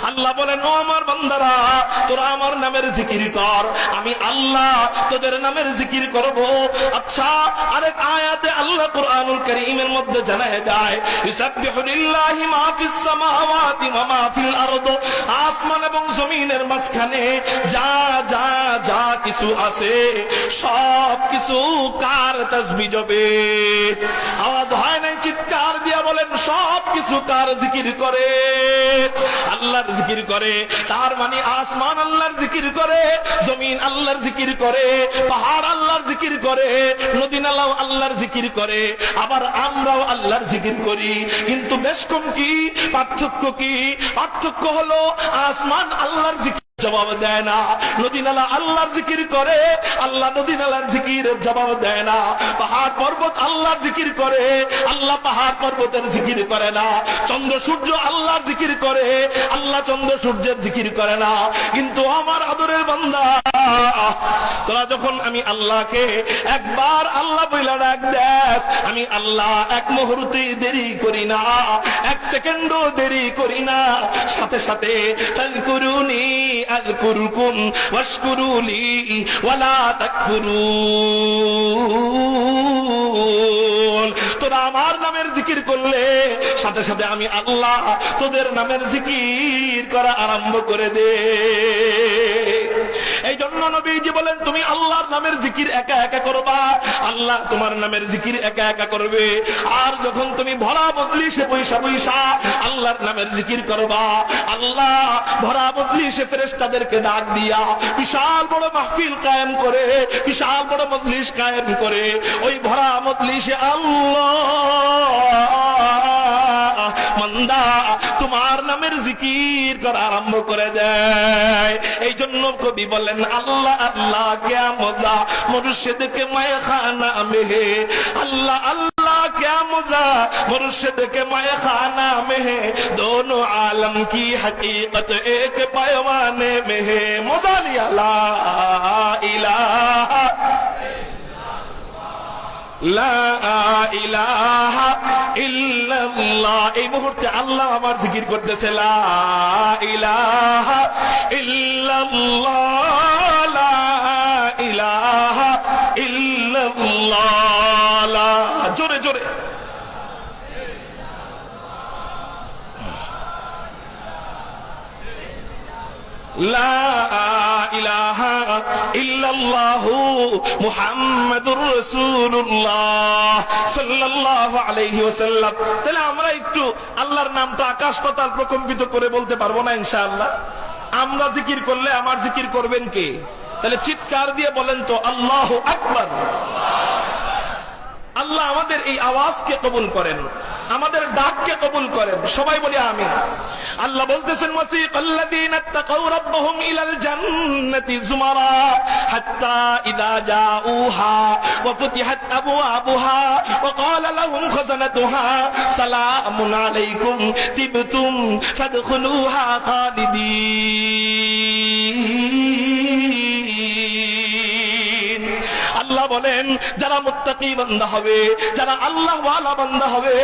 আল্লাহ বলেন, ও আমার বান্দারা, তোরা আমার নামের জিকির কর, আমি আল্লাহ তোদের নামের জিকির করব। আচ্ছা, আরেক আয়াতে আল্লাহ কুরআনুল কারীমের মধ্যে জানায় দেয়, ইউসাব্বিহু লিল্লাহি মা ফিস সামাওয়াতি ওয়া মা ফিল আরদ, আসমান এবং জমিনের মাঝখানে যা যা যা কিছু আছে সব কিছু কার তাসবিহ জপে। আওয়াজ হয় নাই? চিৎকার দিয়া বলেন, সব কিছু কার জিকির করে? আল্লাহর জিকির করে। তার মানে আসমান আল্লাহর জিকির করে, জমিন আল্লাহর জিকির করে, পাহাড় আল্লাহর জিকির করে, নদী নালাও আল্লাহর জিকির করে, আবার আমরাও আল্লাহর জিকির করি। কিন্তু বেশ কম কি পার্থক্য? কি পার্থক্য? হলো আসমান আল্লাহর জিকির জবাব দেয় না, নদী নালা আল্লাহর জিকির করে, আল্লাহ নদী নালার জিকিরের জবাব দেয় না। পাহাড় পর্বত আল্লাহর জিকির করে, আল্লাহ পাহাড় পর্বতের জিকির করে না। চন্দ্র সূর্য আল্লাহর জিকির করে, আল্লাহ চন্দ্র সূর্যের জিকির করে না। কিন্তু আমার আদরের বান্দা, তোরা যখন আমি আল্লাহকে একবার আল্লাহ বইলা ডাক দেস, আমি আল্লাহ এক মুহূর্তে দেরি করি না, এক সেকেন্ডও দেরি করি না, সাথে সাথে তাযকুরুনি আযকুরকুম ওয়াশকুরুলি ওয়ালা তাকফুরুন। তোরা আমার নামের জিকির করলে সাথে সাথে আমি আল্লাহ তোদের নামের জিকির করা আরম্ভ করে দে। এই জন্য নবীজি বলেন, তুমি আল্লাহর নামের জিকির একা একা করবা, আল্লাহ তোমার নামের জিকির একা একা করবে। আর যখন তুমি ভরা মজলিসে বৈশা বৈশা আল্লাহর নামের জিকির করবা, আল্লাহ ভরা মজলিসে ফেরেশতাদেরকে ডাক দিয়া বিশাল বড় মাহফিল কায়েম করে, বিশাল বড় মজলিস কায়েম করে, ওই ভরা মজলিসে আল্লাহ বান্দা তোমার নামের জিকির করা আরম্ভ করে দেয়। এই জন্য কবি বলেন, আল্লাহ আল্লাহ क्या मजा मुर्शिद के मैखाना में है, अल्लाह अल्लाह क्या मजा मुर्शिद के मैखाना में है, दोनों आलम की हकीकत एक पैमाने में है। मजा लिया ला इलाहा লা ইলাহা ইল্লাল্লাহ। এই মুহূর্তে আল্লাহ আমার জিকির করতেছে, লা ইলাহা ইল্লাল্লাহ, লা ইলাহা ইল্লাল্লাহ। জোরে জোরে লা ইলাহা ইল্লাল্লাহু মুহাম্মাদুর রাসূলুল্লাহ সাল্লাল্লাহু আলাইহি ওয়াসাল্লাম। তাহলে আমরা একটু আল্লাহর নামটা আকাশ পাতাল প্রকম্পিত করে বলতে পারবো না ইনশাআল্লাহ? আমরা জিকির করলে আমার জিকির করবেন কে? তাহলে চিৎকার দিয়ে বলেন তো, আল্লাহু আকবার। আল্লাহ আমাদের এই আওয়াজকে কবুল করেন, আমাদের ডাককে কবুল করেন। সবাই বলি আমিন। আল্লাহ বলতেছেন, ওয়াসিকাল্লাযীনা তাকাউ রাব্বাহুম ইলাল জান্নাতি যুমারা হাত্তা ইযা জাউহা ওয়া ফুতিহাত আবওয়াবুহা ওয়া ক্বালা লাহুম খাযানাতুহা সালামুন আলাইকুম তিবতুম ফাদখুলুহা খালিদিন। আল্লাহ বলেন, যারা মুত্তাকি বান্দা হবে, যারা আল্লাহ ওয়ালা বান্দা হবে,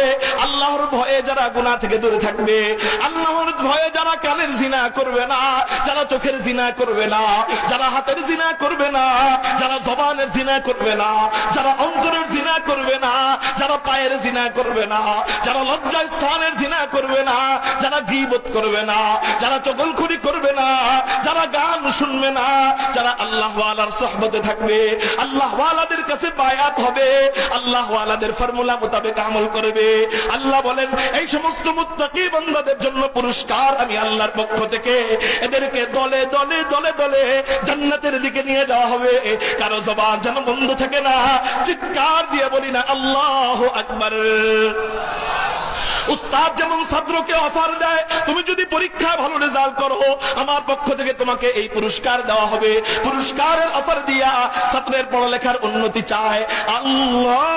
আল্লাহর ভয়ে যারা গুনাহ থেকে দূরে থাকবে, আল্লাহর ভয়ে যারা কানের জিনা করবে না, যারা চোখের জিনা করবে না, যারা হাতের জিনা করবে না, যারা জবানের জিনা করবে না, যারা অন্তরের জিনা করবে না, যারা পায়ের জিনা করবে না, যারা লজ্জা স্থানের জিনা করবে না, যারা গীবত করবে না, যারা চগলখড়ি করবে না, যারা গান শুনবে না, যারা আল্লাহ ওয়ালার সুহবতে থাকবে, আল্লাহ ওয়ালাদের কাছে বায়াত হবে, আল্লাহ ওয়ালাদের ফর্মুলা মোতাবেক আমল করবে। আল্লাহ বলেন, এই সমস্ত মুত্তাকি বান্দাদের জন্য পুরস্কার আমি আল্লাহর পক্ষ থেকে এদেরকে দলে দলে দলে দলে জান্নাতের দিকে নিয়ে যাওয়া হবে। কারো জবান যেন বন্ধ থাকে না, চিৎকার দিয়ে বলি না আল্লাহু আকবার। উস্তাদ যেমন ছাত্রকে অফার দেয়, তুমি যদি পরীক্ষায় ভালো রেজাল্ট করো, আমার পক্ষ থেকে তোমাকে এই পুরস্কার দেওয়া হবে। পুরস্কারের অফার দিয়া ছাত্রের পড়ালেখার উন্নতি চায় আল্লাহ।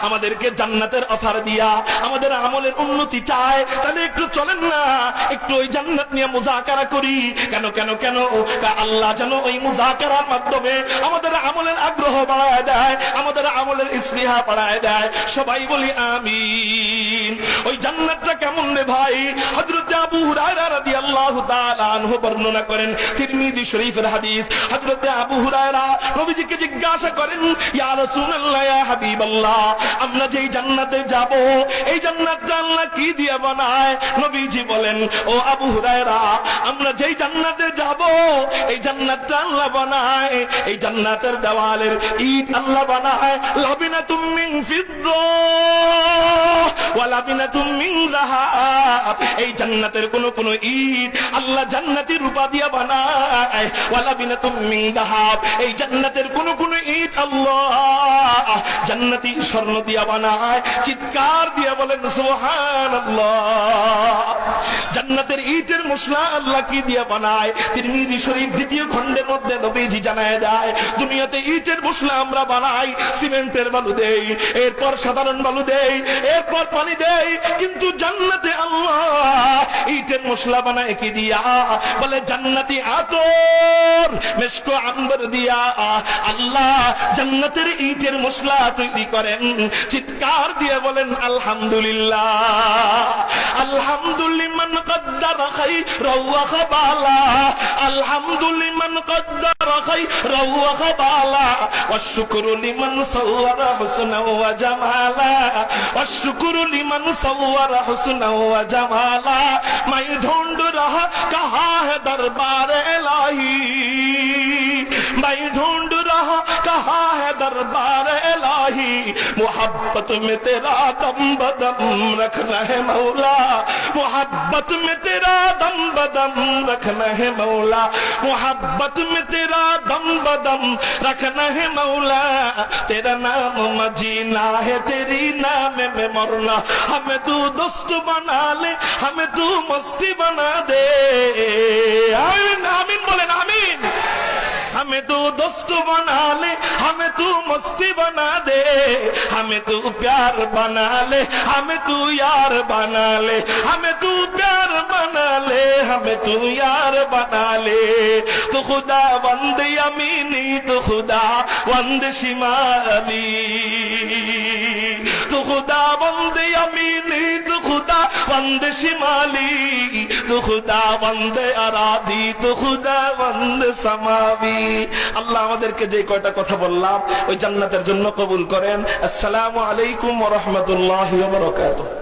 আমাদেরকে জান্নাতের অফার দিয়া আমাদের আমলের উন্নতি চায়। তাহলে একটু চলেন না, একটু ওই জান্নাত নিয়ে মুযাকারা করি। কেন কেন কেন? আল্লাহ যেন ওই মুযাকারার মাধ্যমে আমাদের আমলের আগ্রহ বাড়ায় দেয়, আমাদের আমলের স্পৃহা বাড়ায় দেয়। সবাই বলি বলি আমিন। ওই জান্নাতটা কেমন রে ভাই? হযরত আবু হুরায়রা রাদিয়াল্লাহু তাআলা আনহু বর্ণনা করেন, তিরমিজি শরীফের হাদিস। হযরত আবু হুরায়রা নবীজিকে জিজ্ঞাসা করেন, ইয়া রাসূলুল্লাহ, ইয়া হাবিবাল্লাহ, আমরা যেই জান্নাতে যাব এই জান্নাতটা আল্লাহ কি দিয়ে বানায়? নবীজি বলেন, ও আবু হুরায়রা, আমরা যেই জান্নাতে যাব এই জান্নাতটা আল্লাহ বানায়, এই জান্নাতের দেওয়ালের ইট আল্লাহ বানায় লাবিনাতুম মিন ফিদ্দা ওয়া লাবিনাতুম মিন যাহাব। এই জান্নাতের কোন ইট আল্লাহ জান্নাতি রূপা দিয়া বানায়, ওয়া লাবিনাতুম মিন যাহাব। এই জান্নাতের কোন ইট আল্লাহ জান্নাতি স্বর্ণ দিয়া বানায়। চিৎকার দিয়ে বলেন সুবহানাল্লাহ। জান্নাতের ইটের মশলা আল্লাহ কি দিয়ে বানায়? তিরমিজি শরীফ দ্বিতীয় খণ্ডের মধ্যে নবীজি জানায় দেয়, দুনিয়াতে ইটের মশলা আমরা বানাই, সিমেন্টের বালু দেই, এরপর সাধারণ বালু দেই, এরপর পানি দেই, কিন্তু জান্নাতে আল্লাহ ইটের মশলা বানায় কি দিয়া? বলে জান্নাতি আতর, মেশকো আম্বর দিয়া আল্লাহ জান্নাতের ইটের মশলা তৈরি করেন। চিৎকার দিয়ে বলেন আলহামদুলিল্লাহ। আলহামদুলিমান কদ্দারা খাইরাও ওয়া খাবালা, আলহামদুলিমান কদ্দারা খাইরাও ওয়া খাবালা, ওয়াশ শুকরু লিমান সাওয়ারা হুসনাও ওয়া জামালা, ওয়াশ শুকরু লিমান সাওয়ারা হুসনাও ওয়া জামালা। मैं ढूंढ रहा कहाँ है दरबार इलाही, मैं ढूंढ रहा कहाँ है दरबार इलाही। मोहब्बत में तेरा दम बदम रखना है मौला, मोहब्बत में तेरा दम बदम रखना है मौला, मोहब्बत में तेरा दम बदम रखना है मौला। तेरा नाम मजीना है, तेरी नाम में मरना, हमें तू दोस्त बना ले, हमें तू मस्ती बना दे। आमीन आमीन बोलेन आमीन। हमें तू दोस्त बना ले, हमें तू मस्ती बना दे, हमें तू प्यार बना ले, हमें तू यार बना ले, हमें तू प्यार बना ले, हमें तू यार बना ले। तो खुदा बंद यमीनी, तो खुदा बंद शिमाली, तो खुदा बंद यमीनी, तो खुदा बंद शिमाली, तो खुदा बंद अराधी, तो खुदा बंद समावी। আল্লাহ আমাদেরকে যে কয়টা কথা বললাম ওই জান্নাতের জন্য কবুল করেন। আসসালামু আলাইকুম ওয়া রাহমাতুল্লাহি ওয়া বারাকাতুহু।